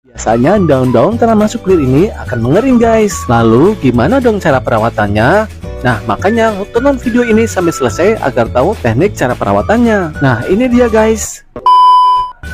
Biasanya daun-daun tanaman suklir ini akan mengering guys. Lalu gimana dong cara perawatannya? Nah makanya tonton video ini sampai selesai agar tahu teknik cara perawatannya. Nah ini dia guys.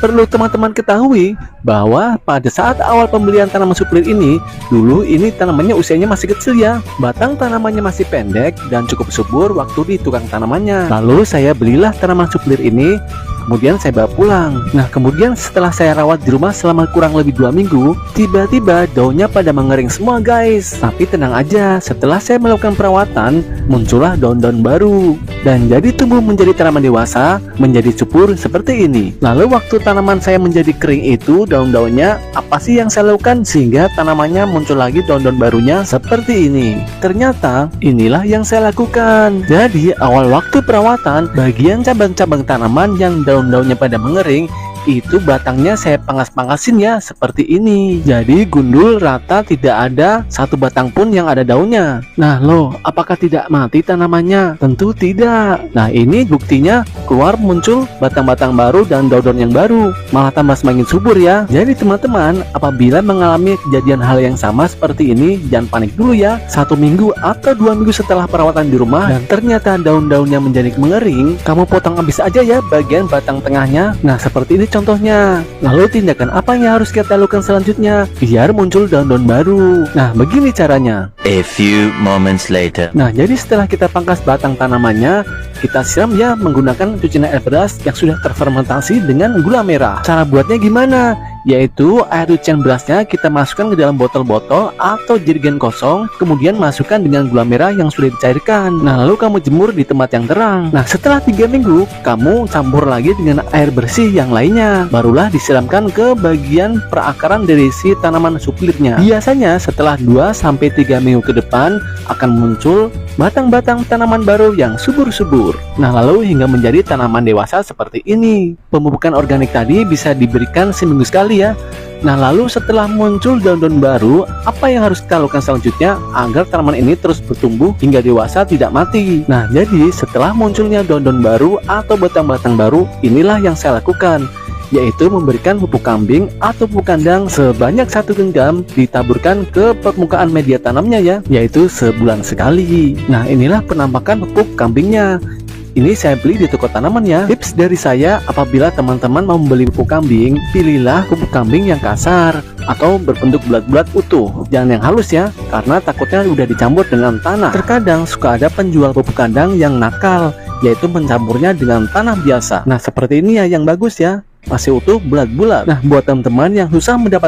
Perlu teman-teman ketahui bahwa pada saat awal pembelian tanaman suklir ini, dulu ini tanamannya usianya masih kecil ya. Batang tanamannya masih pendek dan cukup subur waktu di tukang tanamannya. Lalu saya belilah tanaman suklir ini, kemudian saya bawa pulang. Nah kemudian setelah saya rawat di rumah selama kurang lebih 2 minggu, tiba-tiba daunnya pada mengering semua guys. Tapi tenang aja, setelah saya melakukan perawatan, muncullah daun-daun baru dan jadi tumbuh menjadi tanaman dewasa, menjadi subur seperti ini. Lalu waktu tanaman saya menjadi kering itu, daun-daunnya apa sih yang saya lakukan sehingga tanamannya muncul lagi daun-daun barunya seperti ini? Ternyata inilah yang saya lakukan. Jadi awal waktu perawatan, bagian cabang-cabang tanaman yang daun-daunnya pada mengering itu batangnya saya pangas-pangasin ya seperti ini. Jadi gundul rata, tidak ada satu batang pun yang ada daunnya. Nah loh, apakah tidak mati tanamannya? Tentu tidak. Nah ini buktinya keluar muncul batang-batang baru dan daun-daun yang baru, malah tambah semakin subur ya. Jadi teman-teman, apabila mengalami kejadian hal yang sama seperti ini, jangan panik dulu ya. 1 minggu atau 2 minggu setelah perawatan di rumah dan ternyata daun-daunnya menjadi mengering, kamu potong habis aja ya bagian batang tengahnya. Nah seperti ini contohnya. Lalu tindakan apa yang harus kita lakukan selanjutnya biar muncul daun-daun baru? Nah begini caranya. A few moments later. Nah jadi setelah kita pangkas batang tanamannya, kita siram ya menggunakan cucian air beras yang sudah terfermentasi dengan gula merah. Cara buatnya gimana? Yaitu air cucian berasnya kita masukkan ke dalam botol-botol atau jerigen kosong, kemudian masukkan dengan gula merah yang sudah dicairkan. Nah lalu kamu jemur di tempat yang terang. Nah setelah 3 minggu, kamu campur lagi dengan air bersih yang lainnya, barulah disiramkan ke bagian perakaran dari si tanaman suklirnya. Biasanya setelah 2-3 minggu ke depan akan muncul batang-batang tanaman baru yang subur-subur. Nah lalu hingga menjadi tanaman dewasa seperti ini. Pemupukan organik tadi bisa diberikan seminggu sekali ya. Nah lalu setelah muncul daun-daun baru, apa yang harus kita lakukan selanjutnya agar tanaman ini terus bertumbuh hingga dewasa tidak mati? Nah jadi setelah munculnya daun-daun baru atau batang-batang baru, inilah yang saya lakukan, yaitu memberikan pupuk kambing atau pupuk kandang sebanyak 1 genggam, ditaburkan ke permukaan media tanamnya ya, yaitu sebulan sekali. Nah inilah penampakan pupuk kambingnya. Ini saya beli di toko tanaman ya. Tips dari saya, apabila teman-teman mau membeli pupuk kambing, pilihlah pupuk kambing yang kasar atau berbentuk bulat-bulat utuh, jangan yang halus ya, karena takutnya udah dicampur dengan tanah. Terkadang suka ada penjual pupuk kandang yang nakal, yaitu mencampurnya dengan tanah biasa. Nah seperti ini ya yang bagus ya, masih utuh bulat-bulat. Nah buat teman-teman yang susah mendapat